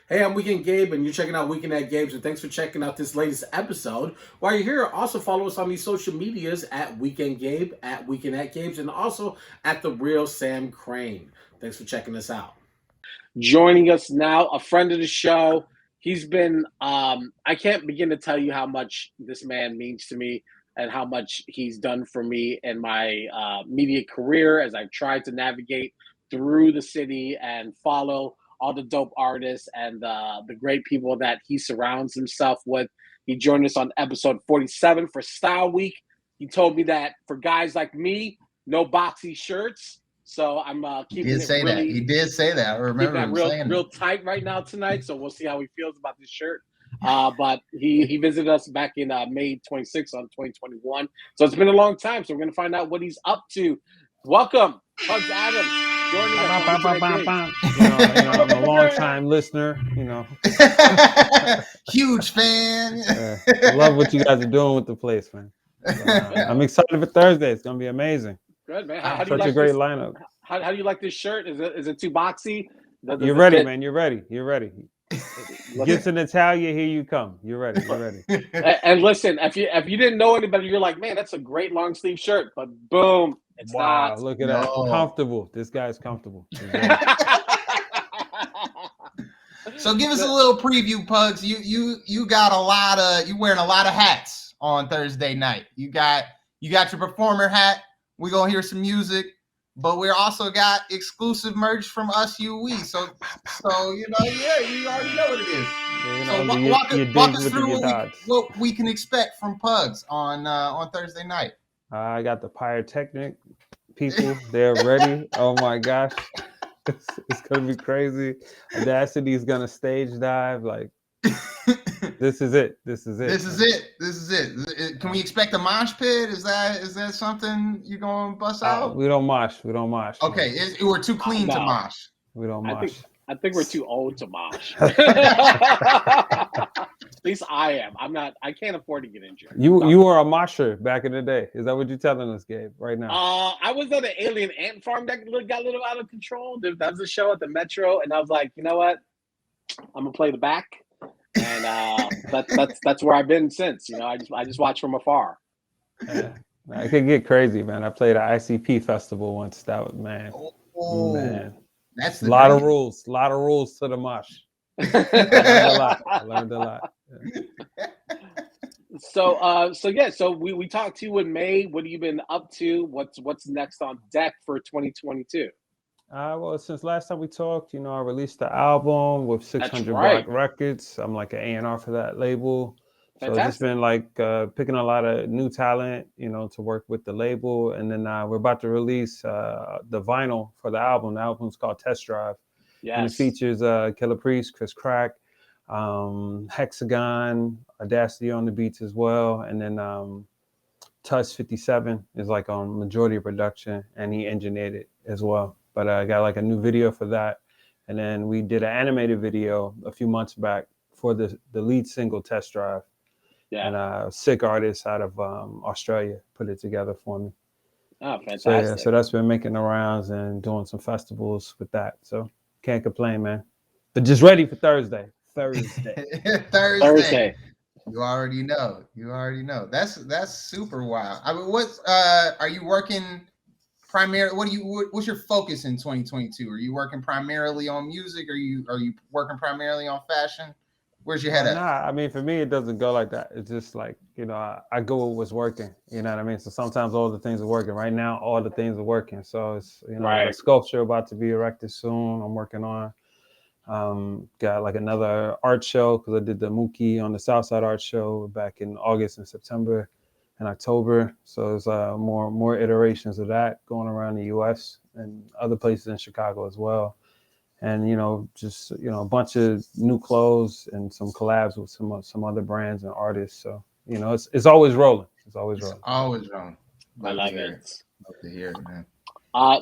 Hey, I'm Weekend Gabe, and you're checking out Weekend at Gabe's, and thanks for checking out this latest episode. While you're here, also follow us on these social medias at Weekend Gabe, at Weekend at Gabe's, and also at The Real Sam Crane. Thanks for checking us out. Joining us now, a friend of the show. He's been, I can't begin to tell you how much this man means to me and how much he's done for me in my media career as I've tried to navigate through the city and follow all the dope artists and the great people that he surrounds himself with. He joined us on episode 47 for Style Week. He told me that for guys like me, no boxy shirts. So I'm keeping it really. He did say that. I remember him saying real tight right now tonight. So we'll see how he feels about this shirt. But he visited us back in May 26th on 2021. So it's been a long time. So we're gonna find out what he's up to. Welcome, Pugs Adams. Joining us. I'm a long time listener. Huge fan. I love what you guys are doing with the place, man. I'm excited for Thursday. It's gonna be amazing. Good, man. Such a great lineup. How do you like this shirt? Is it too boxy? You're ready, man. You're ready. Gibson Italia, here you come. You're ready. And listen, if you didn't know anybody, you're like, man, that's a great long sleeve shirt. But boom, it's not. Look at that. Comfortable. This guy's comfortable. So give us a little preview, Pugs. You got you wearing a lot of hats on Thursday night. You got your performer hat. We're gonna hear some music, but we also got exclusive merch from Us UE. So you already know what it is. So walk us through what we can expect from Pugs on Thursday night. I got the pyrotechnic people. They're ready. Oh my gosh, it's gonna be crazy. Audacity is gonna stage dive like. This is it. Can we expect a mosh pit? Is that something you're gonna bust out? We don't mosh. Okay, we're too clean to mosh. We don't mosh. I think we're too old to mosh. At least I am. I'm not. I can't afford to get injured. You were a mosher back in the day. Is that what you're telling us, Gabe? Right now? I was at an alien ant farm that got a little out of control. That was a show at the Metro, and I was like, you know what? I'm gonna play the back. And that's where I've been since. I just watch from afar. Yeah. It could get crazy, man. I played at ICP festival once. That was man. That's a lot of rules. A lot of rules to the mosh. I learned a lot. Yeah. So we talked to you in May. What have you been up to? What's next on deck for 2022? Well, since last time we talked, I released the album with 600 Block Records. I'm like an A&R for that label. So it's just been like picking a lot of new talent, to work with the label. And then we're about to release the vinyl for the album. The album's called Test Drive. Yes. And it features Killer Priest, Chris Crack, Hexagon, Audacity on the beats as well. And then Tuss 57 is like on majority of production, and he engineered it as well. But I got like a new video for that. And then we did an animated video a few months back for the lead single Test Drive. Yeah. And a sick artist out of Australia put it together for me. Oh, fantastic. So that's been making the rounds and doing some festivals with that. So can't complain, man. But just ready for Thursday. Thursday. You already know. That's super wild. I mean, are you working primarily? What's your focus in 2022? Are you working primarily on music? Are you working primarily on fashion? Where's your head at? Nah, I mean, for me, it doesn't go like that. It's just like, I go with what's working. You know what I mean? So sometimes all the things are working. Right now, all the things are working. So it's, a sculpture about to be erected soon. I'm working on. Got like another art show because I did the Mookie on the Southside Art Show back in August and September and October. So there's more iterations of that going around the U.S. and other places in Chicago as well. And, just, a bunch of new clothes and some collabs with some other brands and artists. So, it's always rolling. It's always rolling. I love it. Love to hear it, man.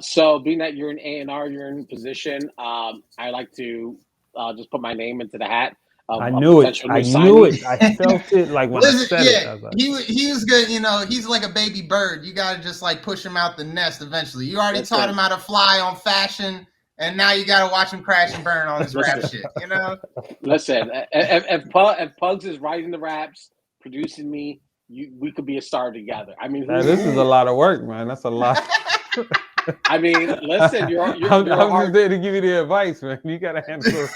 So being that you're an A&R, you're in position, I like to just put my name into the hat. I knew it. I felt it like when I said it. I was like, he was good. He's like a baby bird. You got to just like push him out the nest eventually. You already taught him how to fly on fashion. and now you got to watch him crash and burn on his rap shit. You know. Listen, if Pugs is writing the raps, producing me, we could be a star together. I mean, this is a lot of work, man. That's a lot. I mean, listen, I'm just there to give you the advice, man. You got to handle it.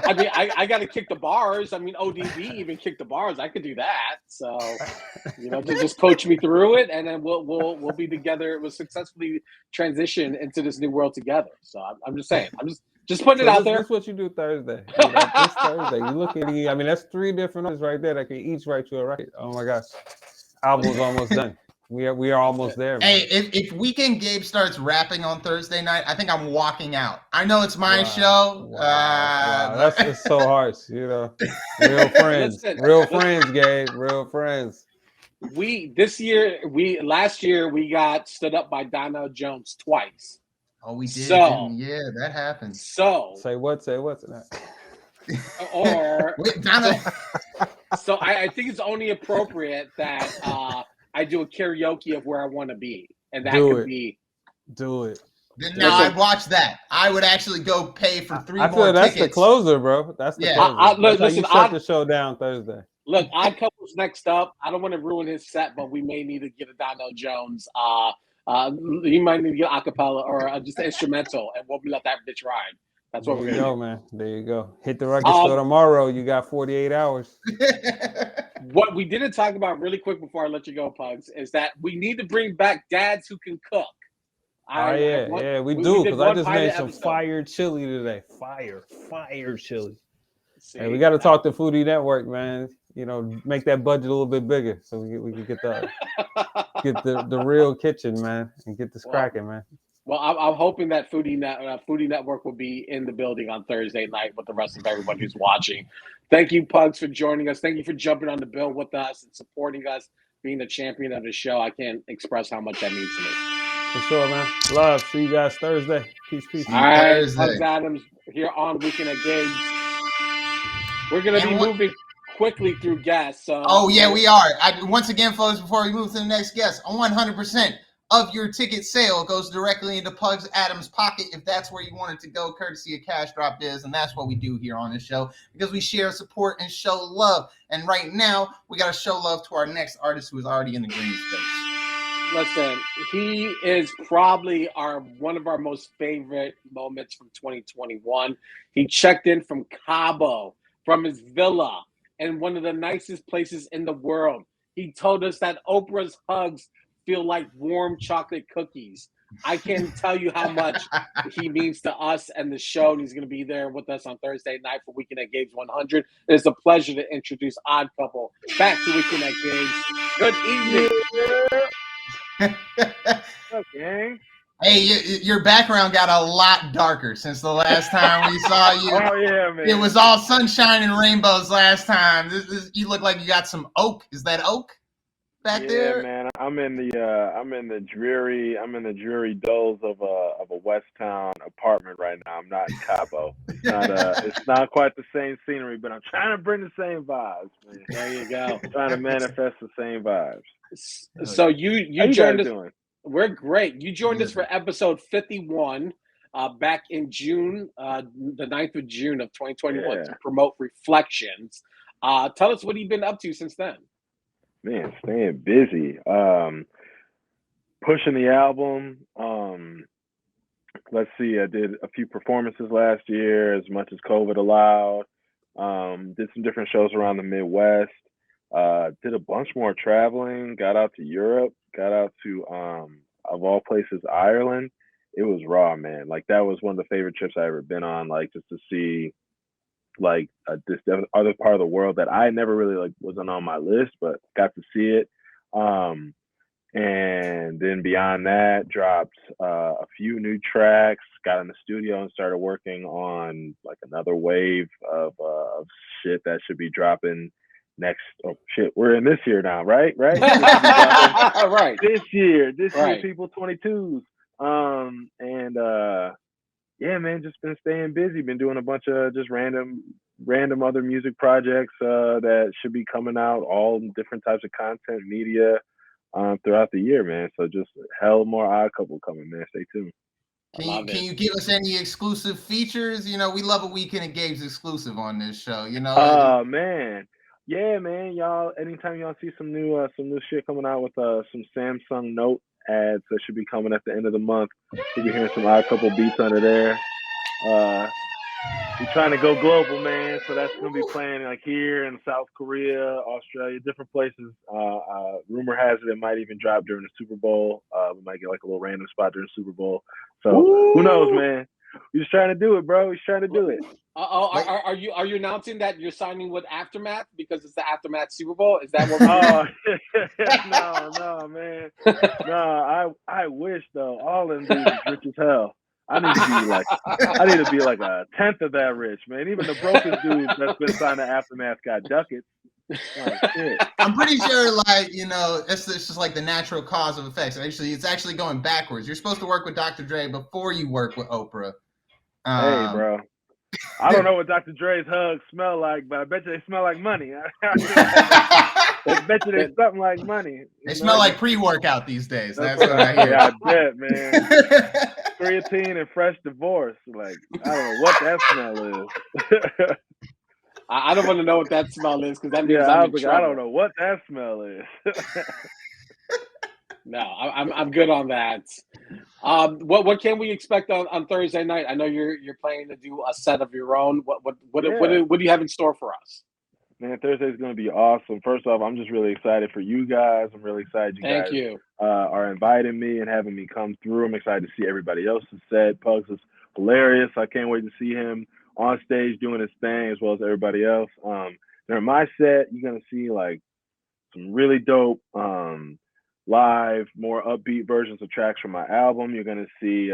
I mean, I got to kick the bars. I mean, ODB even kicked the bars. I could do that. So, just coach me through it, and then we'll be together. We'll successfully transition into this new world together. So I'm just saying. I'm just putting it out there. That's what you do Thursday. This Thursday, you look at I mean, that's 3 different artists right there that can each write you a record. Oh my gosh, album's almost done. We are almost there. Man. Hey, if Weekend Gabe starts rapping on Thursday night, I think I'm walking out. I know it's my show. Wow. That's so harsh, Real friends, friends, Gabe. Real friends. Last year we got stood up by Donnell Jones twice. Oh, we did. Yeah, that happened. So say what? Or so I think it's only appropriate that I do a karaoke of Where I Want to Be, and that could be. Do it. No, I'd watch that. I would actually go pay for 3 more tickets. I feel that's the closer, bro. That's the closer. Listen, you shut the show down Thursday. Look, Odd Couple's next up. I don't want to ruin his set, but we may need to get a Donnell Jones. You might need to get a cappella or just an instrumental, and we'll let that bitch ride. That's what we're going to do. Man. There you go. Hit the record store tomorrow. You got 48 hours. What we didn't talk about really quick before I let you go, Pugs, is that we need to bring back dads who can cook. We do, because I just made some fire chili today. Fire chili. Hey, we got to talk to Foodie Network, man. Make that budget a little bit bigger so we can get the real kitchen, man, and get this cracking, man. Well, I'm hoping that Foodie Network will be in the building on Thursday night with the rest of everyone who's watching. Thank you, Pugs, for joining us. Thank you for jumping on the bill with us and supporting us, being the champion of the show. I can't express how much that means to me. For sure, man. Love. See you guys Thursday. Peace. All right, Pugs Adams here on Weekend at Gabe's. We're going to be moving quickly through guests. We are. Once again, folks, before we move to the next guest, 100% of your ticket sale goes directly into Pugs Adams' pocket if that's where you want it to go, courtesy of Cash Drop Biz. And that's what we do here on this show, because we share support and show love. And right now, we got to show love to our next artist who is already in the green space. Listen, he is probably one of our most favorite moments from 2021. He checked in from Cabo, from his villa, and one of the nicest places in the world. He told us that Oprah's hugs feel like warm chocolate cookies. I can't tell you how much he means to us and the show, and he's going to be there with us on Thursday night for Weekend at Gabe's 100. It's a pleasure to introduce Odd Couple back to Weekend at Gabe's. Good evening. Okay. Hey, your background got a lot darker since the last time we saw you. Oh yeah, man! It was all sunshine and rainbows last time. You look like you got some oak. Is that oak back there? Yeah, man. I'm in the dreary dulls of a West Town apartment right now. I'm not in Cabo. It's not quite the same scenery, but I'm trying to bring the same vibes, man. There you go. I'm trying to manifest the same vibes. So you How you joined guys us. doing? We're great. You joined us for episode 51 back in June, the 9th of June of 2021 to promote Reflections. Tell us what you've been up to since then. Man, staying busy. Pushing the album. Let's see, I did a few performances last year as much as COVID allowed. Did some different shows around the Midwest. Did a bunch more traveling, got out to Europe, got out to, of all places, Ireland. It was raw, man. Like, that was one of the favorite trips I ever been on, like, just to see, like, this other part of the world that I never really, like, wasn't on my list, but got to see it. And then beyond that, dropped a few new tracks, got in the studio and started working on, like, another wave of shit that should be dropping next. Oh shit, we're in this year now, right? Right. This year, right. People 22s. Yeah, man, just been staying busy. Been doing a bunch of just random other music projects that should be coming out, all different types of content, media throughout the year, man. So just hell more Odd Couple coming, man. Stay tuned. Can you give us any exclusive features? You know, we love a Weekend at Gabe's exclusive on this show. You know. Oh man, yeah, man. Y'all, anytime y'all see some new shit coming out with some Samsung Note ads that should be coming at the end of the month, you'll be hearing some Odd Couple beats under there. We're trying to go global, man. So that's gonna be playing like here in South Korea, Australia, different places. Rumor has it might even drop during the Super Bowl. We might get like a little random spot during the Super Bowl. So who knows, man? We're just trying to do it, bro. We're just trying to do it. Are you announcing that you're signing with Aftermath because it's the Aftermath Super Bowl? Is that what? No, man. No, I wish though. All them dudes is rich as hell. I need to be like a tenth of that rich, man. Even the brokest dude that's been signed to Aftermath got ducats. Like, shit. I'm pretty sure, like, you know, it's just like the natural cause of effects. It's actually going backwards. You're supposed to work with Dr. Dre before you work with Oprah. Hey, bro. I don't know what Dr. Dre's hugs smell like, but I bet you they smell like money. I bet you they something like money. They smell like pre-workout these days. That's what I hear. Yeah, I bet, man. Creatine and fresh divorce. Like, I don't know what that smell is. I don't want to know what that smell is because that means I don't know what that smell is. No, I'm good on that. What can we expect on Thursday night? I know you're planning to do a set of your own. What do you have in store for us? Man, Thursday's going to be awesome. First off, I'm just really excited for you guys. I'm really excited Thank guys you. Are inviting me and having me come through. I'm excited to see everybody else's set. Pugs is hilarious. I can't wait to see him on stage doing his thing as well as everybody else. During my set, you're going to see like some really dope live, more upbeat versions of tracks from my album. You're going to see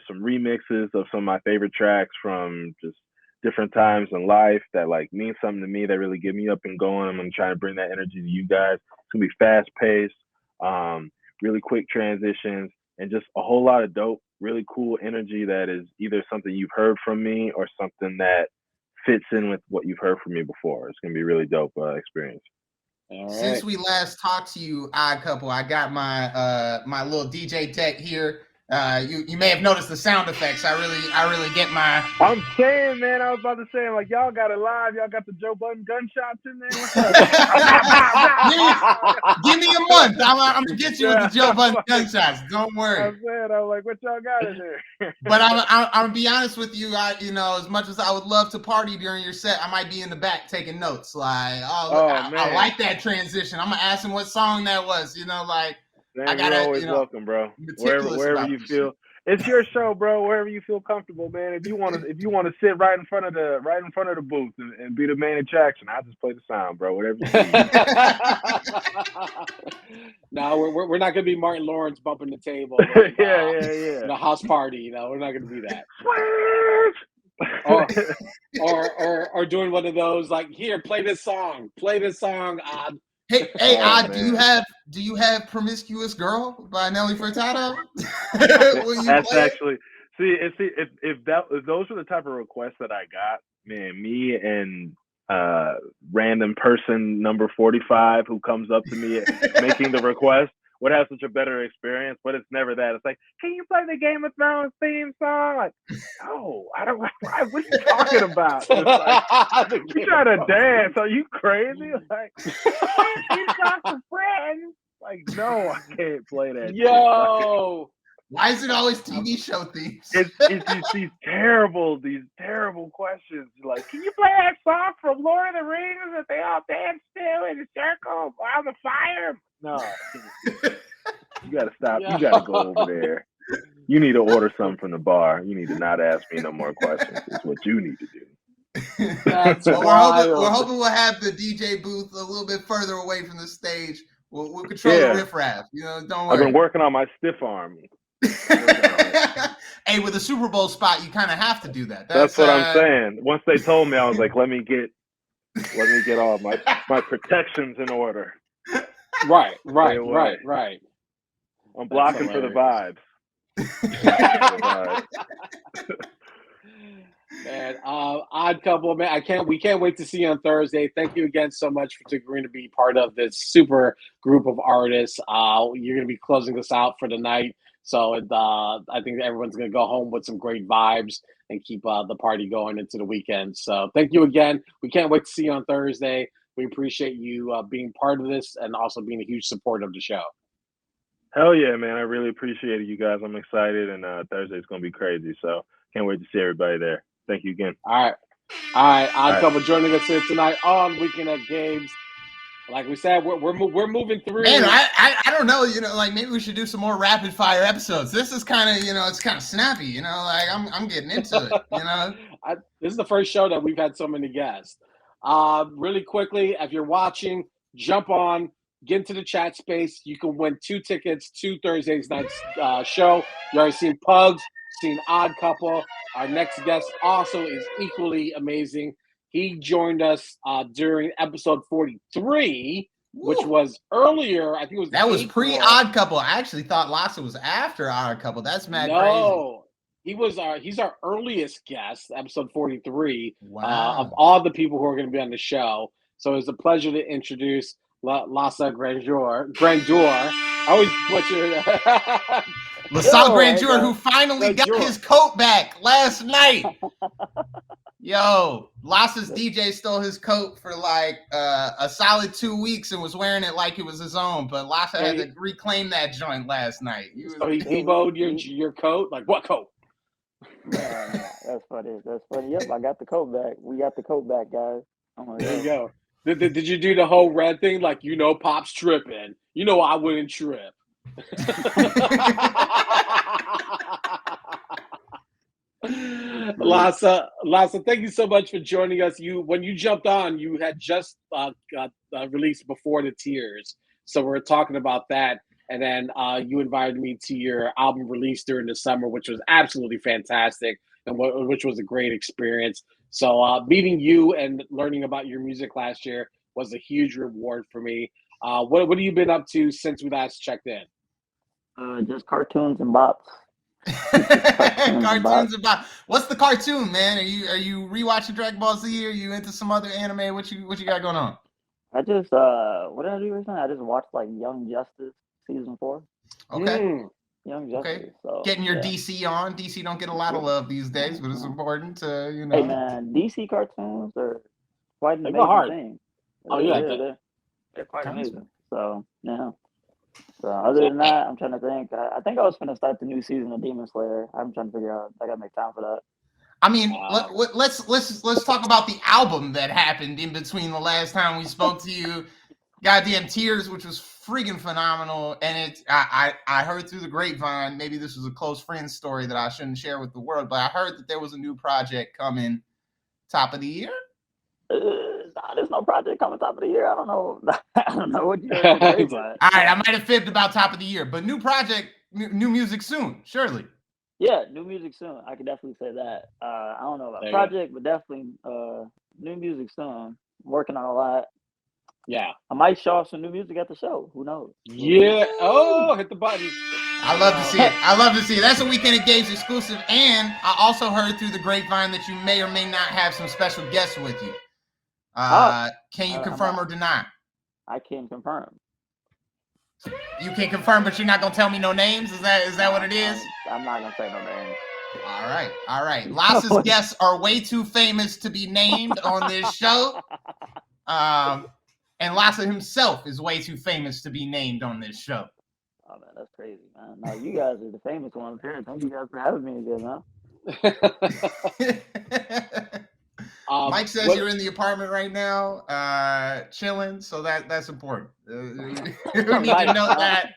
some remixes of some of my favorite tracks from just different times in life that like mean something to me, that really get me up and going. I'm gonna try to bring that energy to you guys. It's gonna be fast paced, really quick transitions, and just a whole lot of dope, really cool energy that is either something you've heard from me or something that fits in with what you've heard from me before. It's gonna be a really dope experience. All right. Since we last talked to you, Odd Couple, I got my my little DJ tech here. You may have noticed the sound effects. I really get my. I'm saying, man, I was about to say, like, y'all got it live. Y'all got the Joe Budden gunshots in there. Give me a month. I'm gonna get you with the Joe Budden gunshots. Don't worry. I'm saying, I'm like, what y'all got in there? But I'm gonna be honest with you. You know, as much as I would love to party during your set, I might be in the back taking notes. Like, I like that transition. I'm gonna ask him what song that was. You know, like. Man, you're always welcome, bro. Wherever you feel, it's your show, bro. Wherever you feel comfortable, man. If you want to sit right in front of the booth and be the main attraction, I'll just play the sound, bro. Whatever you need. No, we're not gonna be Martin Lawrence bumping the table. Yeah. The house party, you know, we're not gonna do that. or doing one of those like, here, play this song. Odd. Hey, Odd, do you have Promiscuous Girl by Nelly Furtado? That's actually if those were the type of requests that I got, man, me and random person number 45 who comes up to me making the request would have such a better experience, but it's never that. It's like, can you play the Game of Thrones theme song? Like, no, I don't. What are you talking about? It's like, you trying to dance? Are you crazy? Like, you got some friends? Like, no, I can't play that. Yo, why is it always TV show themes? It's these terrible questions. Like, can you play that song from Lord of the Rings that they all dance still in a circle around the fire? No, you gotta stop. You gotta go over there. You need to order something from the bar. You need to not ask me no more questions. It's what you need to do. We're hoping we'll have the DJ booth a little bit further away from the stage. We'll control the riffraff. You know, don't worry. I've been working on my stiff arm. Hey, with the Super Bowl spot, you kind of have to do that. That's what I'm saying. Once they told me, I was like, let me get all my protections in order. Right. I'm blocking for the vibes. Man, Odd Couple, man, we can't wait to see you on Thursday. Thank you again so much for agreeing to be part of this super group of artists. You're going to be closing us out for the night. So I think everyone's going to go home with some great vibes and keep the party going into the weekend. So thank you again. We can't wait to see you on Thursday. We appreciate you being part of this and also being a huge supporter of the show. Hell yeah, man. I really appreciate it, you guys. I'm excited, and Thursday's going to be crazy. So can't wait to see everybody there. Thank you again. All right. Odd Couple joining us here tonight on Weekend at Gabe's. Like we said, we're moving through. Man, I don't know. Like maybe we should do some more rapid fire episodes. This is kind of it's kind of snappy. Like I'm getting into it. This is the first show that we've had so many guests. Really quickly, if you're watching, jump on, get into the chat space. You can win 2 tickets to Thursday's night's show. You already seen Pugs, seen Odd Couple. Our next guest also is equally amazing. He joined us during episode 43, which was earlier. I think it was that was pre-Odd Couple. I actually thought Lassa was after Odd Couple. That's mad crazy. No, he's our earliest guest, episode 43. Wow. Of all the people who are going to be on the show. So it's a pleasure to introduce Lassa Grandeur. I always butcher LaSalle Grandeur, who finally got his coat back last night. Yo, Lassa's DJ stole his coat for like a solid 2 weeks and was wearing it like it was his own. But Lassa had to reclaim that joint last night. So he demoed your coat? Like what coat? That's funny. Yep, I got the coat back. We got the coat back, guys. There you go. Did you do the whole red thing? Like, Pop's tripping. I wouldn't trip. Lassa, thank you so much for joining us. When you jumped on, you had just got released Before the Tears. So we're talking about that. And then you invited me to your album release during the summer, which was absolutely fantastic and which was a great experience. So meeting you and learning about your music last year was a huge reward for me. What have you been up to since we last checked in? Just cartoons and bops. Cartoons and bops. What's the cartoon, man? Are you rewatching Dragon Ball Z? Are you into some other anime? What you got going on? I just what did I do recently? I just watched like Young Justice season 4. Okay. Young Justice. Okay. So, getting your DC on. DC don't get a lot of love these days, but it's important to Hey man, DC cartoons are quite an amazing thing. They're quite amazing. So yeah. So other than that, I'm trying to think. I think I was going to start the new season of Demon Slayer. I'm trying to figure out. I got to make time for that. I mean, let's talk about the album that happened in between the last time we spoke to you. Goddamn Tears, which was freaking phenomenal, and I heard through the grapevine. Maybe this was a close friend story that I shouldn't share with the world, but I heard that there was a new project coming top of the year. There's no project coming top of the year. I don't know. I don't know what you're saying. All right, I might have fibbed about top of the year, but new project, new music soon, surely. Yeah, new music soon. I could definitely say that. I don't know about project, but definitely new music soon. Working on a lot. Yeah. I might show off some new music at the show. Who knows? Yeah. Oh, hit the button. I love to see it. That's a Weekend at Gabe's exclusive. And I also heard through the grapevine that you may or may not have some special guests with you. Can you confirm or deny? I can confirm. You can confirm, but you're not gonna tell me no names. Is that what it is? I'm not gonna say no names. All right. Lassa's guests are way too famous to be named on this show. And Lassa himself is way too famous to be named on this show. Oh man, that's crazy, man. No, you guys are the famous ones here. Thank you guys for having me again, man. Mike says you're in the apartment right now, chilling, so that's important. You need to know that.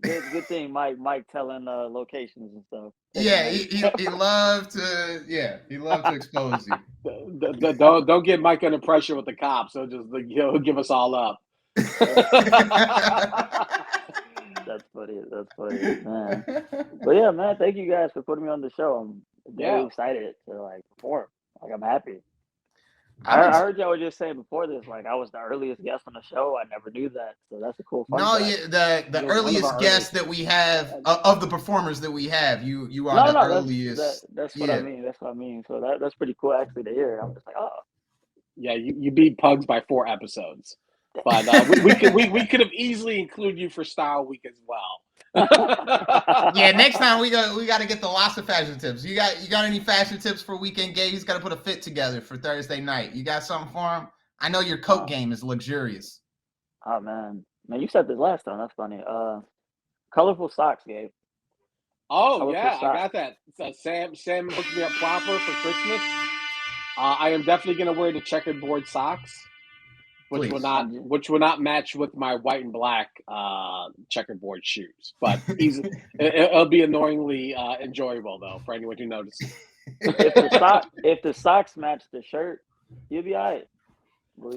Good thing Mike telling locations and stuff. Yeah, he loved to expose you. Don't get Mike under pressure with the cops. He'll give us all up. That's funny, man. But yeah, man, thank you guys for putting me on the show. I'm very excited to perform. I'm happy. I heard y'all were just saying before this, I was the earliest guest on the show. I never knew that, so that's a cool fun fact. The earliest guest that we have of the performers that we have, you are the earliest. That's what I mean. That's what I mean. So that's pretty cool actually to hear. I'm just like, oh. Yeah, you beat Pugs by 4 episodes, but we could have easily included you for Style Week as well. Yeah, next time we got to get the lots of fashion tips. You got any fashion tips for Weekend Gabe? He's got to put a fit together for Thursday night. You got something for him? I know your coat game is luxurious. Oh man, you said this last time. That's funny. Colorful socks, Gabe. Oh Colorful yeah, I socks. got that. So Sam hooked me up proper for Christmas. I am definitely gonna wear the checkerboard socks, which Please. will not match with my white and black checkerboard shoes. But it'll be annoyingly enjoyable though for anyone who notices. If the socks match the shirt, you'll be all right.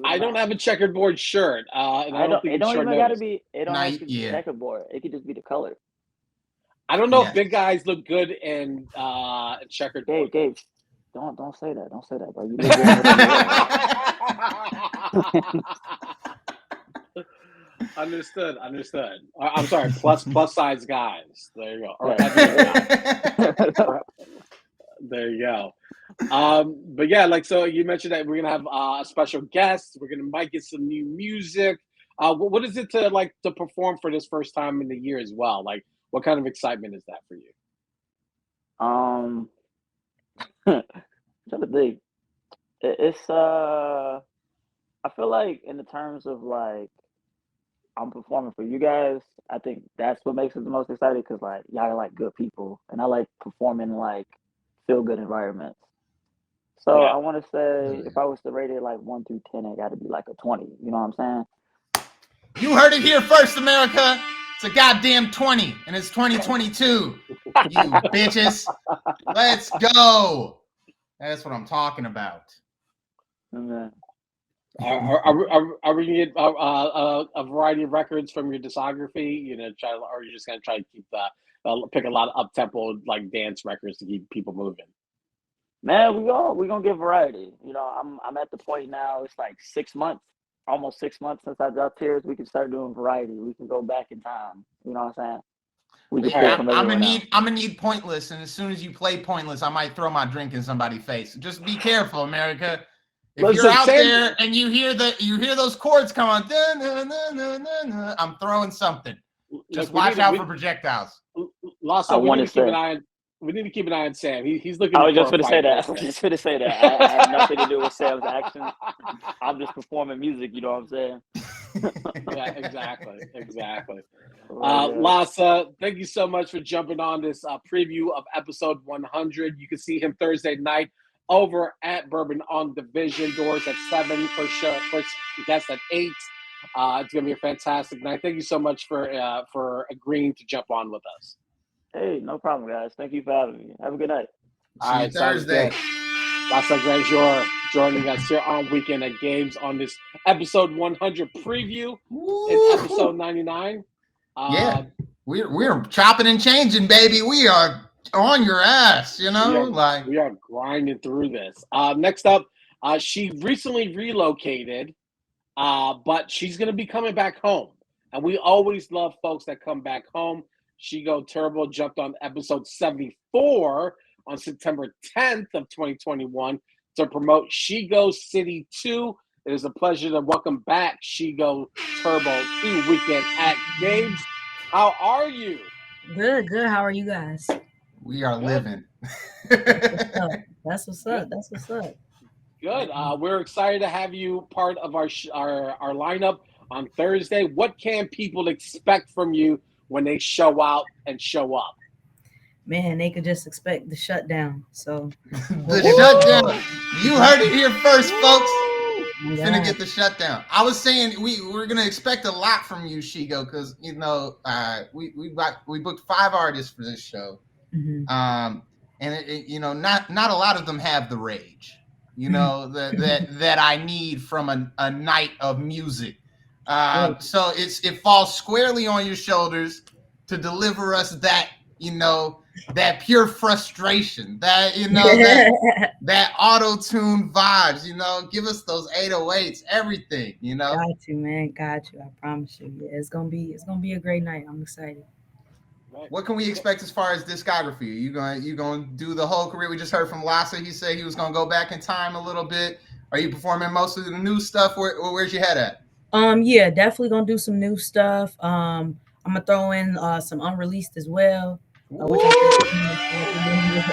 I don't have a checkerboard shirt, and I don't think it don't even gotta be. It don't have to be checkerboard. It could just be the color. I don't know if big guys look good in checkerboard. Gabe, don't say that. Don't say that, bro. You look good. Understood. I'm sorry. Plus size guys. There you go. There you go. But yeah, like so, you mentioned that we're gonna have a special guest. Might get some new music. What is it to perform for this first time in the year as well? Like, what kind of excitement is that for you? Trying to think. It's I feel like in the terms of like I'm performing for you guys, I think that's what makes it the most exciting because like y'all are like good people, and I like performing in like feel good environments. So I want to say if I was to rate it like 1 through 10, it got to be like a 20. You know what I'm saying? You heard it here first, America. It's a goddamn 20, and it's 2022. You bitches. Let's go. That's what I'm talking about. Okay. Are we gonna get a variety of records from your discography? You know, or are you just gonna try to keep pick a lot of up tempo like dance records to keep people moving? Man, we gonna get variety. You know, I'm at the point now. It's like 6 months, almost 6 months since I dropped Tears. We can start doing variety. We can go back in time. You know what I'm saying? I'm gonna need Pointless, and as soon as you play Pointless, I might throw my drink in somebody's face. Just be careful, America. If you're out there and you hear those chords come on, I'm throwing something. Just watch out for projectiles. Lasso, we need to keep an eye on Sam. He's looking. I was just going to say that. I have nothing to do with Sam's actions. I'm just performing music. You know what I'm saying? Yeah, exactly. Lassa, thank you so much for jumping on this preview of episode 100. You can see him Thursday night over at Bourbon on Division. Doors at 7, first guest at 8. It's gonna be a fantastic night. Thank you so much for agreeing to jump on with us. Hey, no problem, guys. Thank you for having me. Have a good night. All right, Thursday. Lassa Grandjour joining us here on Weekend at Games on this episode 100 preview. Woo! It's episode 99. Yeah, we're chopping and changing, baby. We are on your ass, you know. We are grinding through this. Next up, she recently relocated, but she's gonna be coming back home, and we always love folks that come back home. Shigo Turbo jumped on episode 74 on September 10th of 2021 to promote Shigo City 2. It is a pleasure to welcome back Shigo Turbo to Weekend at Games. How are you? Good. How are you guys? We are living. That's what's up. Good. We're excited to have you part of our lineup on Thursday. What can people expect from you when they show out and show up? Man, they could just expect the shutdown. So the shutdown. You heard it here first, folks. We're gonna get the shutdown. I was saying we're gonna expect a lot from you, Shigo, because you know we booked 5 artists for this show, and you know not a lot of them have the rage, you know that I need from a night of music. So it falls squarely on your shoulders to deliver us that, you know, that pure frustration, that, you know, that auto-tune vibes, you know, give us those 808s, everything, you know. Got you, man. Got you. I promise you. Yeah, it's gonna be a great night. I'm excited. What can we expect as far as discography? You gonna do the whole career? We just heard from Lassa. He said he was gonna go back in time a little bit. Are you performing most of the new stuff? Where's your head at? Yeah, definitely gonna do some new stuff. I'm gonna throw in some unreleased as well, which I think.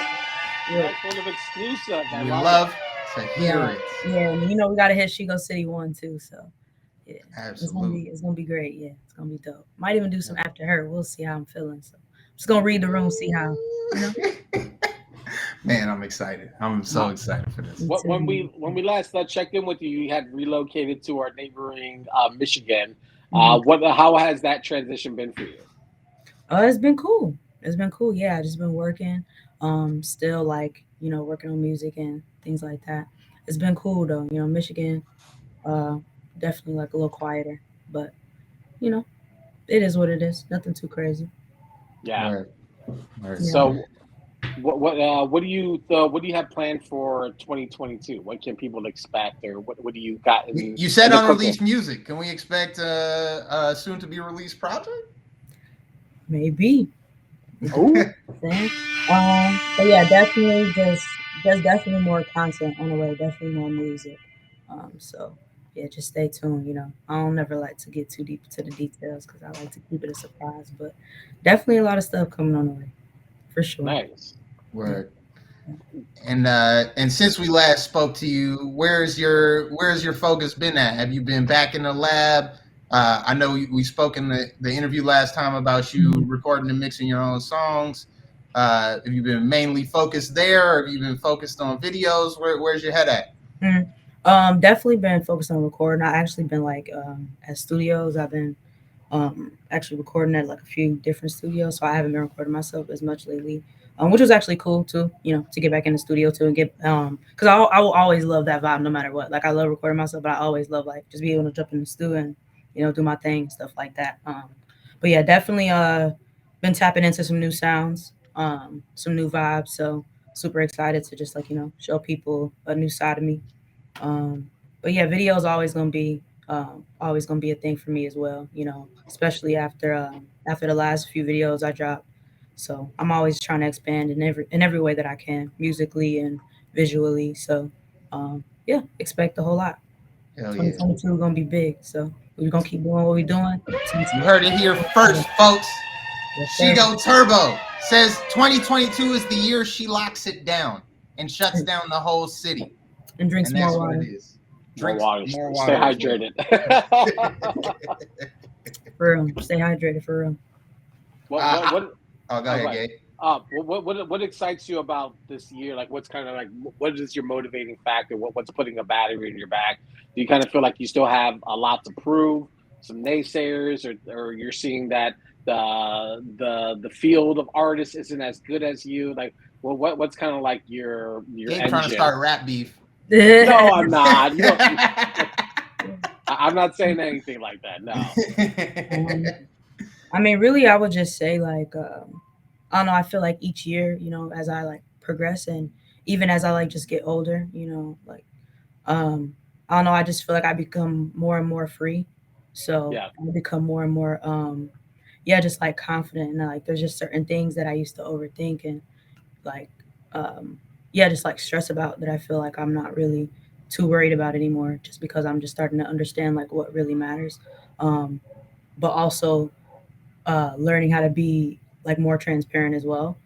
Yeah, Nice one of exclusive. I We love love to yeah, hear it. yeah. And we gotta hit She Go City 1 too. So yeah, Absolutely. it's gonna be great. Yeah, it's gonna be dope. Might even do some after her. We'll see how I'm feeling. So I'm just gonna read the room, see how. Man, I'm excited. I'm so excited for this. Me What when too. we last checked in with you, you had relocated to our neighboring Michigan. Mhm. How has that transition been for you? It's been cool. It's been cool. Yeah, I just been working. Still like working on music and things like that. It's been cool though. Michigan. Uh, definitely like a little quieter, but you know, it is what it is. Nothing too crazy. Yeah. Word. Word. Yeah. So what do you have planned for 2022? What can people expect, or what do you got You said in the quick? unreleased music. Can we expect a soon to be released project? Maybe. Oh, Saying. But yeah, definitely just definitely more content on the way, definitely more music. So yeah, just stay tuned. I don't never like to get too deep into the details because I like to keep it a surprise. But definitely a lot of stuff coming on the way, for sure. nice. Yeah. Word. And since we last spoke to you, where's your focus been at? Have you been back in the lab? I know we spoke in the interview last time about you Mhm. recording and mixing your own songs. Have you been mainly focused there, or have you been focused on videos? Where's your head at? Mm. Definitely been focused on recording. I actually been like at studios. I've been actually recording at like a few different studios. So I haven't been recording myself as much lately, which was actually cool too. To get back in the studio too and get because I will always love that vibe no matter what. Like I love recording myself, but I always love like just being able to jump in the studio and do my thing, stuff like that. But yeah, definitely been tapping into some new sounds, some new vibes. So super excited to just like show people a new side of me. um, but yeah, video is always gonna be a thing for me as well. Especially after the last few videos I dropped. So I'm always trying to expand in every way that I can, musically and visually. So yeah, expect a whole lot. Hell yeah! 2022 gonna be big. So we're gonna keep doing what we're doing. You heard it here first, folks. Yes, She sir. Go Turbo says 2022 is the year she locks it down and shuts down the whole city. And drink And some more that's what it water. is. More Drink water. more Stay water as well. hydrated. For real. Stay hydrated for real. What? Oh, go All ahead, right. Gabe. What excites you about this year? Like, what's kind of like, what is your motivating factor? What's putting a battery in your back? Do you kind of feel like you still have a lot to prove? Some naysayers, or you're seeing that the field of artists isn't as good as you? Like, well, what's kind of like your Gabe trying to engine? start rap beef. No, I'm not. You don't. I'm not saying anything like that. No. I mean, really, I would just say like, I don't know. I feel like each year, as I like progress and even as I like just get older, like, I don't know. I just feel like I become more and more free. So Yeah. I become more and more, yeah, just like confident. And like, there's just certain things that I used to overthink and like, um, yeah, just like stress about that. I feel like I'm not really too worried about anymore, just because I'm just starting to understand like what really matters. Um, but also learning how to be like more transparent as well,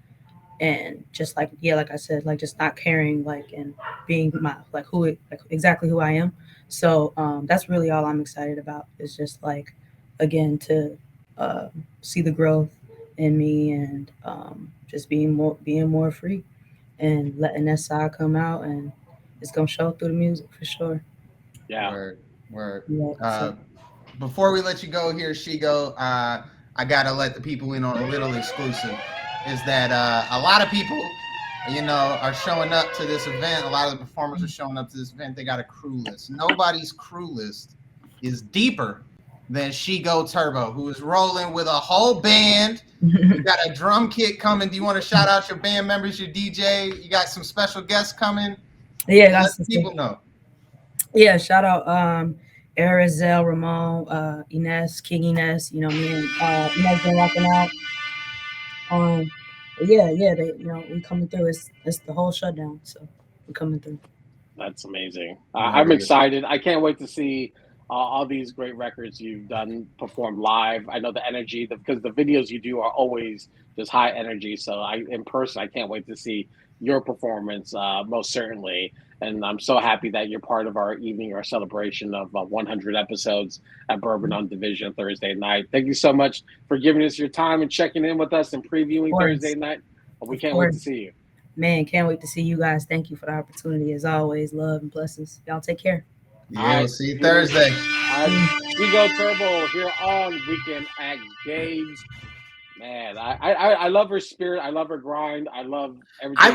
and just like, yeah, like I said, like just not caring, like, and being my like like exactly who I am. So that's really all I'm excited about, is just like, again, to uh, see the growth in me, and just being more free and letting that side come out, and it's gonna show through the music for sure. Yeah. Word. Yeah, so Before we let you go here, Shigo, I gotta let the people in on a little exclusive. Is that a lot of people, are showing up to this event. A lot of the performers are showing up to this event. They got a crew list. Nobody's crew list is deeper than Shigo Turbo, who is rolling with a whole band. You got a drum kit coming. Do you want to shout out your band members, your DJ? You got some special guests coming. yeah, Let that's people know. Yeah, shout out Arizel, Ramon, Ines, King Ines, me and Ines been rocking out. But yeah, they we coming through. It's the whole shutdown, so we coming through. That's amazing. I'm Word. excited. I can't wait to see all these great records you've done performed live. I know the energy because the videos you do are always just high energy. So in person, I can't wait to see your performance, most certainly. And I'm so happy that you're part of our evening, our celebration of 100 episodes at Bourbon on Division Thursday night. Thank you so much for giving us your time and checking in with us and previewing Thursday night. We can't wait to see you. Man, can't wait to see you guys. Thank you for the opportunity. As always, love and blessings. Y'all take care. Yeah, we'll see you Thursday. We go Turbo here on Weekend at Gabe's. Man, I love her spirit. I love her grind. I love everything.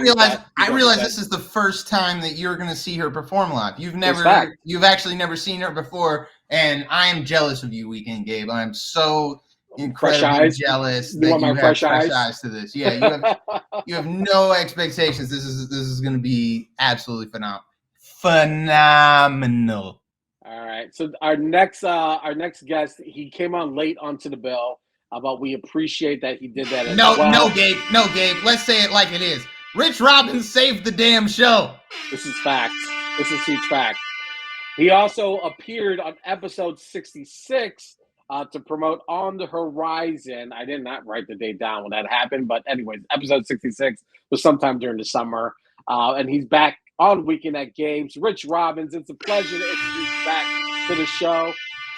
I realize this is the first time that you're going to see her perform live. You've actually never seen her before, and I am jealous of you, Weekend Gabe. I'm so incredibly jealous that you have fresh eyes to this. Yeah, you have no expectations. This is going to be absolutely phenomenal. All right. So our next guest, he came on late onto the bill. But we appreciate that he did that as well. No, Gabe. Let's say it like it is. Rich Robbins saved the damn show. This is facts. This is huge fact. He also appeared on episode 66 to promote On the Horizon. I did not write the date down when that happened, but anyways, episode 66 was sometime during the summer. And he's back on Weekend at Games. Rich Robbins, it's a pleasure to introduce you back to the show.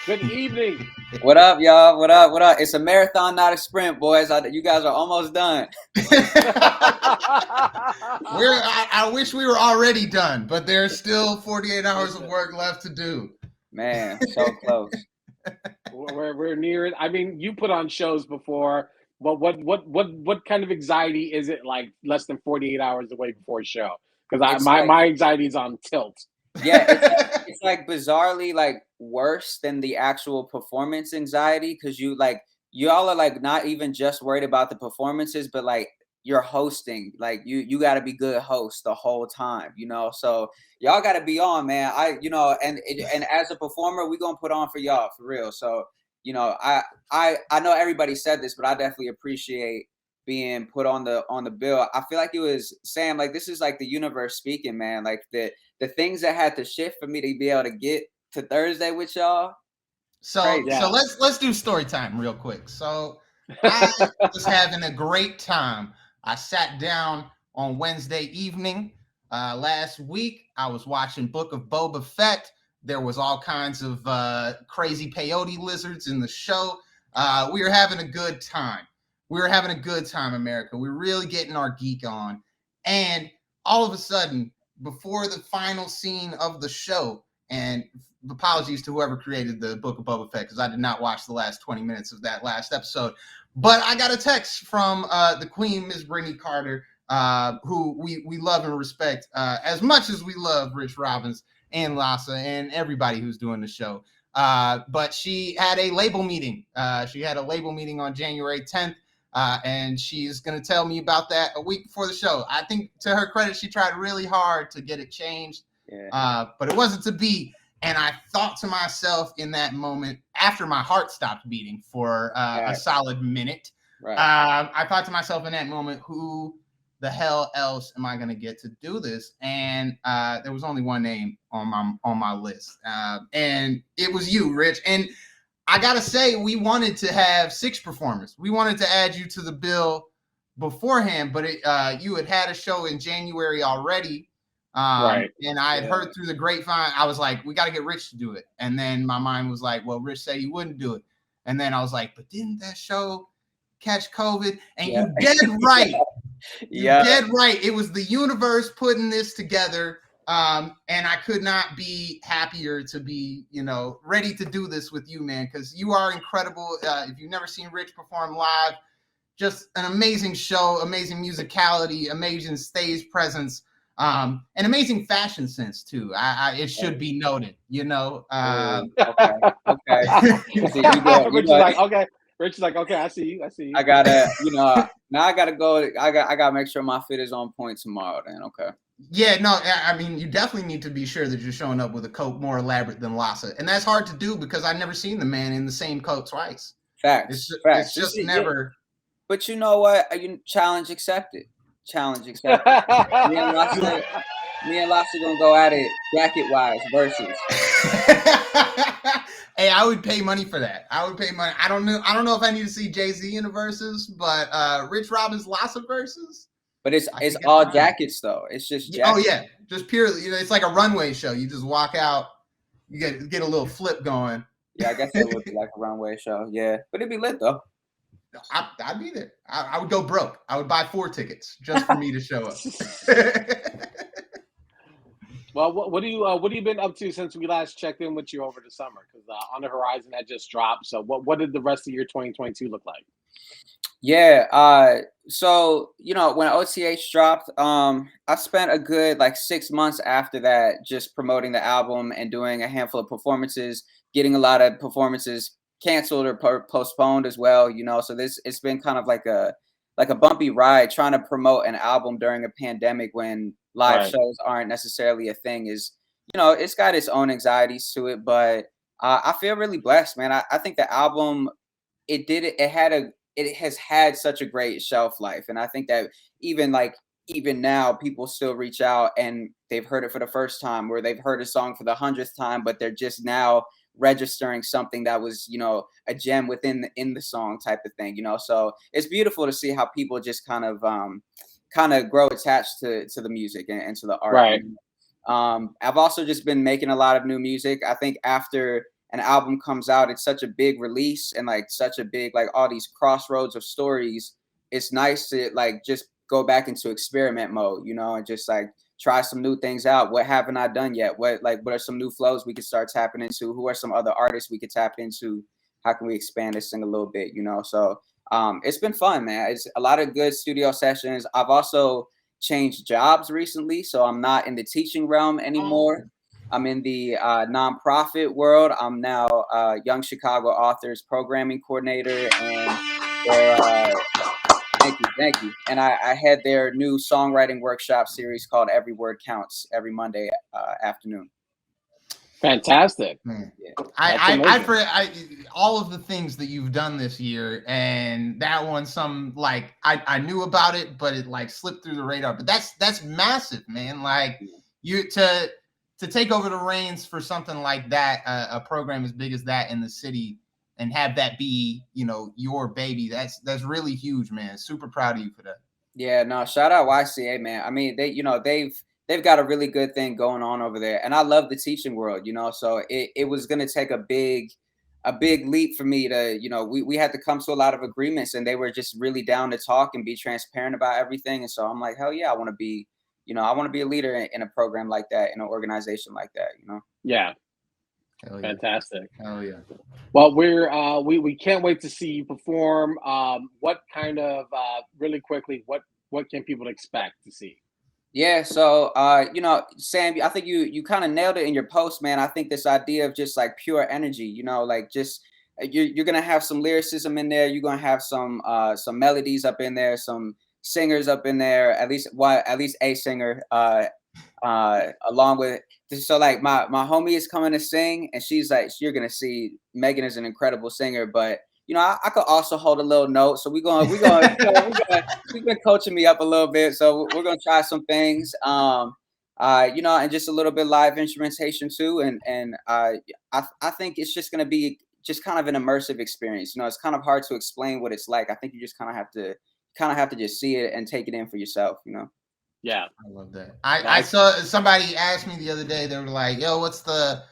Good evening. What up, y'all? What up? It's a marathon, not a sprint, boys. You guys are almost done. I wish we were already done, but there's still 48 hours of work left to do. Man, so close. We're near it. I mean, you put on shows before. But what kind of anxiety is it like less than 48 hours away before a show? Because my anxiety is on tilt. Yeah, it's like bizarrely like worse than the actual performance anxiety because y'all are like not even just worried about the performances, but like you're hosting. Like you got to be good host the whole time, So y'all got to be on, man. And as a performer, we gonna put on for y'all for real. So I know everybody said this, but I definitely appreciate being put on the bill. I feel like it was Sam, like this is like the universe speaking, man. Like the things that had to shift for me to be able to get to Thursday with y'all. So let's do story time real quick. So I was having a great time. I sat down on Wednesday evening last week. I was watching Book of Boba Fett. There was all kinds of crazy peyote lizards in the show. We were having a good time. America. We're really getting our geek on. And all of a sudden, before the final scene of the show, and apologies to whoever created the Book of Boba Fett, because I did not watch the last 20 minutes of that last episode, but I got a text from the Queen, Ms. Brittany Carter, who we love and respect as much as we love Rich Robbins and Lassa and everybody who's doing the show. But she had a label meeting. She had a label meeting on January 10th. And she's going to tell me about that a week before the show. I think to her credit, she tried really hard to get it changed, but it wasn't to be. And I thought to myself in that moment, after my heart stopped beating for a solid minute, I thought to myself in that moment, who the hell else am I going to get to do this? And there was only one name on my list, and it was you, Rich. And I got to say, we wanted to have 6 performers. We wanted to add you to the bill beforehand, but you had a show in January already. And I had heard through the grapevine, I was like, we got to get Rich to do it. And then my mind was like, well, Rich said he wouldn't do it. And then I was like, but didn't that show catch COVID? And you dead right. Dead right. It was the universe putting this together. And I could not be happier to be, ready to do this with you, man, because you are incredible. If you've never seen Rich perform live, just an amazing show, amazing musicality, amazing stage presence, and amazing fashion sense too. It should be noted, Okay. Rich is like, okay, I see you. I gotta, now I gotta go. I gotta make sure my fit is on point tomorrow. Then, okay. Yeah, no, I mean, you definitely need to be sure that you're showing up with a coat more elaborate than Lassa. And that's hard to do because I've never seen the man in the same coat twice. Facts. It's just never. But you know what? Challenge accepted. Me and Lassa gonna go at it bracket-wise versus. Hey, I would pay money for that. I would pay money. I don't know if I need to see Jay-Z in the verses, but Rich Robbins lots of verses. But it's all jackets though. It's just jackets. Oh yeah, just purely. It's like a runway show. You just walk out, you get a little flip going. Yeah, I guess it would be like a runway show. Yeah, but it'd be lit though. I'd be there. I would go broke. I would buy 4 tickets just for me to show up. Well, what do you been up to since we last checked in with you over the summer? Because On the Horizon had just dropped. So what did the rest of your 2022 look like? Yeah. So when OTH dropped, I spent a good like 6 months after that just promoting the album and doing a handful of performances, getting a lot of performances canceled or postponed as well. So it's been kind of like a bumpy ride trying to promote an album during a pandemic when live shows aren't necessarily a thing. It's got its own anxieties to it, but I feel really blessed, man. I think the album it has had such a great shelf life, and I think that even now people still reach out and they've heard it for the first time, or they've heard a song for the 100th time, but they're just now registering something that was a gem within the song type of thing. So it's beautiful to see how people just kind of grow attached to the music and to the art. Right. I've also just been making a lot of new music. I think after an album comes out, it's such a big release and like such a big, like all these crossroads of stories. It's nice to like just go back into experiment mode, and just like try some new things out. What haven't I done yet? What are some new flows we could start tapping into? Who are some other artists we could tap into? How can we expand this thing a little bit? So it's been fun, man. It's a lot of good studio sessions. I've also changed jobs recently, so I'm not in the teaching realm anymore. I'm in the nonprofit world. I'm now Young Chicago Authors programming coordinator, and thank you. And I had their new songwriting workshop series called Every Word Counts every Monday afternoon. Fantastic. Man. I all of the things that you've done this year, and that one, I knew about it, but it like slipped through the radar. But that's massive, man. Like you to take over the reins for something like that, a program as big as that in the city, and have that be, your baby. That's really huge, man. Super proud of you for that. Yeah, no, shout out YCA, man. I mean, they've got a really good thing going on over there, and I love the teaching world, So it was gonna take a big leap for me to, we had to come to a lot of agreements, and they were just really down to talk and be transparent about everything. And so I'm like, hell yeah, I want to be a leader in a program like that, in an organization like that, Yeah. Hell yeah. Fantastic. Hell yeah. Well, we can't wait to see you perform. What kind of really quickly, what can people expect to see? Yeah, so Sam, I think you kind of nailed it in your post, man. I think this idea of just like pure energy, like just you're gonna have some lyricism in there. You're gonna have some melodies up in there, some singers up in there, at least a singer, along with. So like my homie is coming to sing, and she's like, you're gonna see Megan is an incredible singer, but I could also hold a little note. So we've been coaching me up a little bit. So we're gonna try some things, and just a little bit live instrumentation too. And I think it's just gonna be just kind of an immersive experience. It's kind of hard to explain what it's like. I think you just kind of have to just see it and take it in for yourself. Yeah, I love that. I saw somebody asked me the other day. They were like, "Yo, what's the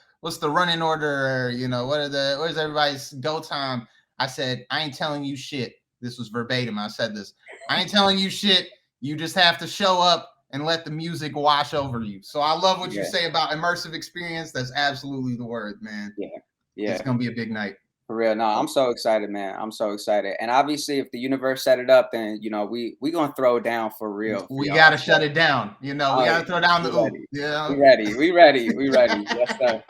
running order? Or, where's everybody's go time?" I said, "I ain't telling you shit." This was verbatim. I said this. "I ain't telling you shit. You just have to show up and let the music wash over you." So I love what you say about immersive experience. That's absolutely the word, man. Yeah. It's gonna be a big night. For real. No, I'm so excited, man. I'm so excited. And obviously, if the universe set it up, then we gonna throw it down for real. We gotta shut it down. We gotta throw down the oop. Yeah. We ready. Yes, sir.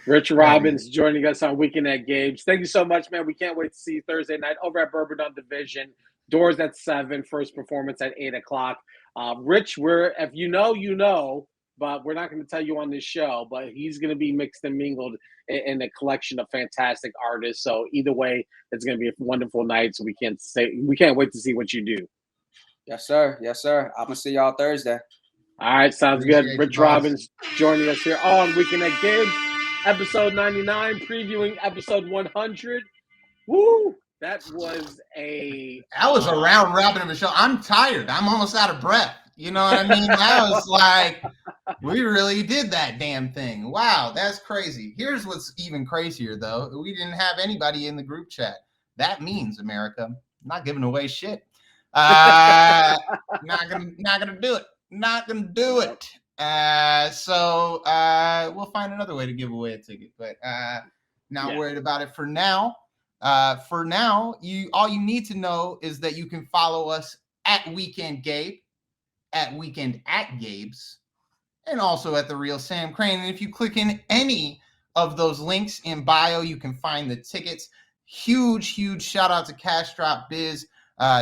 Rich Robbins joining us on Weekend at Gabe's. Thank you so much, man. We can't wait to see you Thursday night over at Bourbon on Division. Doors at 7, first performance at 8 o'clock. Rich, if you know, but we're not going to tell you on this show, but he's going to be mixed and mingled in a collection of fantastic artists. So either way, it's going to be a wonderful night. So we can't wait to see what you do. Yes, sir. I'm going to see y'all Thursday. All right. Sounds good. Rich Robbins joining us here on Weekend at Gabe. episode 99, previewing episode 100. Woo! That was a round robin of a show. I'm tired. I'm almost out of breath. You know what I mean? That was like, we really did that damn thing. Wow, that's crazy. Here's what's even crazier, though. We didn't have anybody in the group chat. That means, America, I'm not giving away shit. Not gonna do it. Not gonna do it. So we'll find another way to give away a ticket, but not worried about it for now. For now, all you need to know is that you can follow us at Weekend Gabe, at Weekend at Gabe's, and also at The Real Sam Crane. And if you click in any of those links in bio, you can find the tickets. Huge shout out to Cash Drop Biz,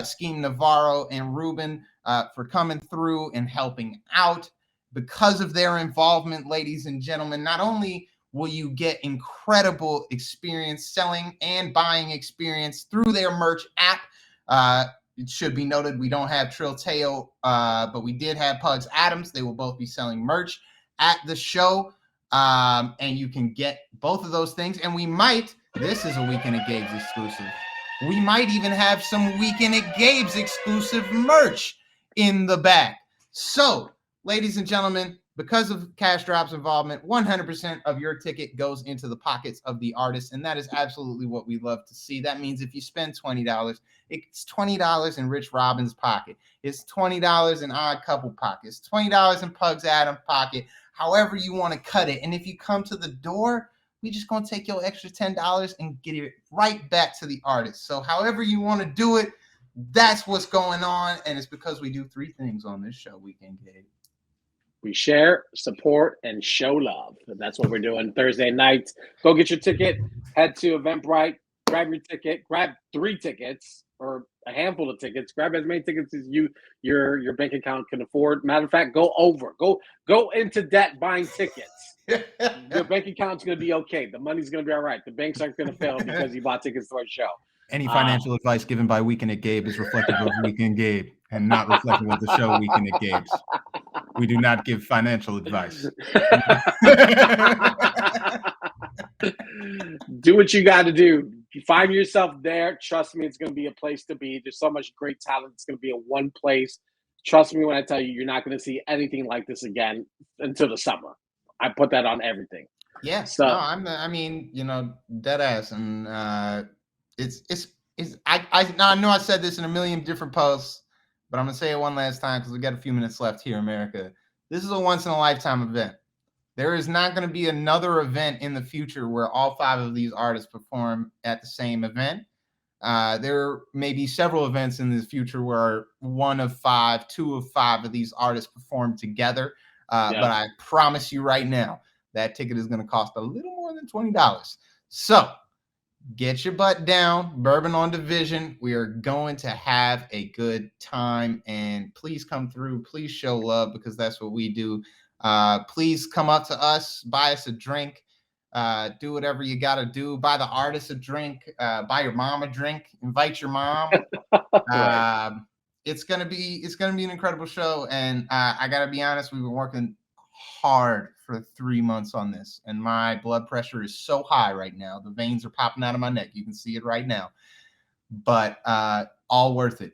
Scheme Navarro, and Ruben for coming through and helping out. Because of their involvement, ladies and gentlemen, not only will you get incredible experience, selling and buying experience through their merch app. It should be noted we don't have Trill Teo, but we did have Pugs Adams. They will both be selling merch at the show. And you can get both of those things. And we might, this is a Weekend at Gabe's exclusive. We might even have some Weekend at Gabe's exclusive merch in the back. So, ladies and gentlemen, because of Cash Drop's involvement, 100% of your ticket goes into the pockets of the artist, and that is absolutely what we love to see. That means if you spend $20, it's $20 in Rich Robbins' pocket. It's $20 in Odd Couple pockets. $20 in Pugs Adams' pocket. However you want to cut it. And if you come to the door, we just going to take your extra $10 and get it right back to the artist. So however you want to do it, that's what's going on, and it's because we do three things on this show, Weekend Gabe. We share, support, and show love. And that's what we're doing Thursday nights. Go get your ticket. Head to Eventbrite. Grab your ticket. Grab 3 tickets or a handful of tickets. Grab as many tickets as your bank account can afford. Matter of fact, go over. Go into debt buying tickets. Your bank account's going to be okay. The money's going to be all right. The banks aren't going to fail because you bought tickets to our show. Any financial advice given by Weekend at Gabe is reflective of Weekend Gabe and not reflective of the show Weekend at Gabe's. We do not give financial advice. Do what you got to do. You find yourself there. Trust me, it's going to be a place to be. There's so much great talent. It's going to be in one place. Trust me when I tell you, you're not going to see anything like this again until the summer. I put that on everything. Yeah. So I mean, dead ass, and I know I said this in a million different posts, but I'm gonna say it one last time because we got a few minutes left here, America. This is a once-in-a-lifetime event. There is not going to be another event in the future where all 5 of these artists perform at the same event. There may be several events in the future where 1 of 5, 2 of 5 of these artists perform together. But I promise you right now, that ticket is going to cost a little more than $20. So get your butt down, Bourbon on Division. We are going to have a good time, and please come through. Please show love because that's what we do. Please come up to us, buy us a drink, do whatever you got to do. Buy the artist a drink, buy your mom a drink, invite your mom. It's gonna be an incredible show, and I gotta be honest, we've been working hard for 3 months on this, and my blood pressure is so high right now. The veins are popping out of my neck. You can see it right now, but all worth it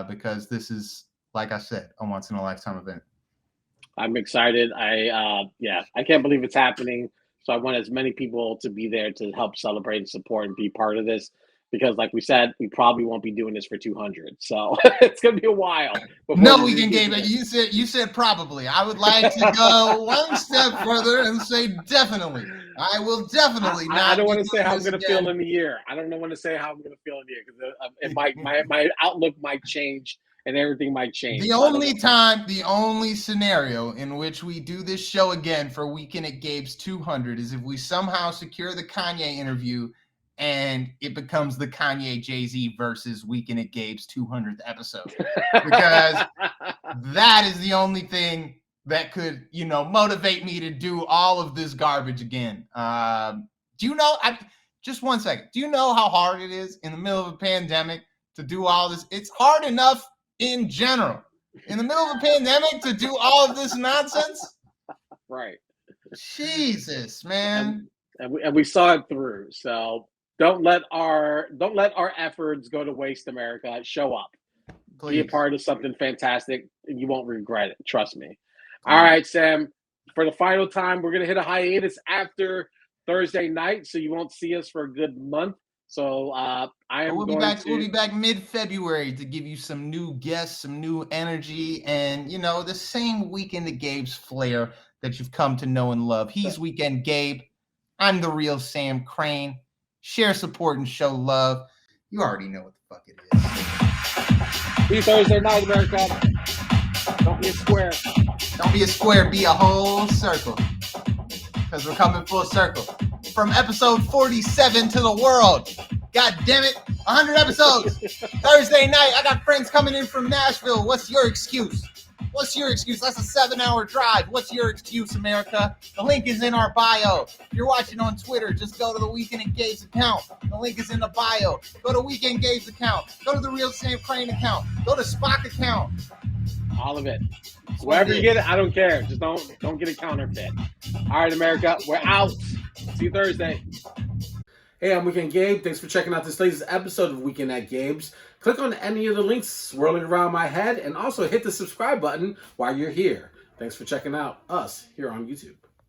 because this is, like I said, a once in a lifetime event. I'm excited. I can't believe it's happening. So I want as many people to be there to help celebrate and support and be part of this. Because, like we said, we probably won't be doing this for 200, so it's gonna be a while. No, we can game it. You said probably. I would like to go one step further and say definitely. I will definitely not. I don't want to say how I'm gonna feel in the year. I don't want to say how I'm gonna feel in the year because my outlook might change and everything might change. The only scenario in which we do this show again for Weekend at Gabe's 200 is if we somehow secure the Kanye interview. And it becomes the Kanye Jay-Z versus Weekend at Gabe's 200th episode. Because that is the only thing that could, motivate me to do all of this garbage again. Do you know, just 1 second. Do you know how hard it is in the middle of a pandemic to do all this? It's hard enough in general. In the middle of a pandemic to do all of this nonsense? Right. Jesus, man. and we saw it through. So don't let our efforts go to waste, America. Show up. Please. Be a part of something fantastic, and you won't regret it. Trust me. All right, Sam. For the final time, we're gonna hit a hiatus after Thursday night, so you won't see us for a good month. So We'll be back mid-February to give you some new guests, some new energy, and the same Weekend at Gabe's flair that you've come to know and love. He's Weekend Gabe. I'm the real Sam Crane. Share, support, and show love. You already know what the fuck it is. See you Thursday night, America. Don't be a square. Don't be a square. Be a whole circle. Because we're coming full circle. From episode 47 to the world. God damn it. 100 episodes. Thursday night. I got friends coming in from Nashville. What's your excuse? What's your excuse? That's a 7-hour drive. What's your excuse, America? The link is in our bio. If you're watching on Twitter, just go to the Weekend at Gabe's account. The link is in the bio. Go to Weekend Gabe's account. Go to the Real Sam Crane account. Go to Spock account. All of it. Wherever you get it, I don't care. Just don't get a counterfeit. All right, America, we're out. See you Thursday. Hey, I'm Weekend Gabe. Thanks for checking out this latest episode of Weekend at Gabe's. Click on any of the links swirling around my head and also hit the subscribe button while you're here. Thanks for checking out us here on YouTube.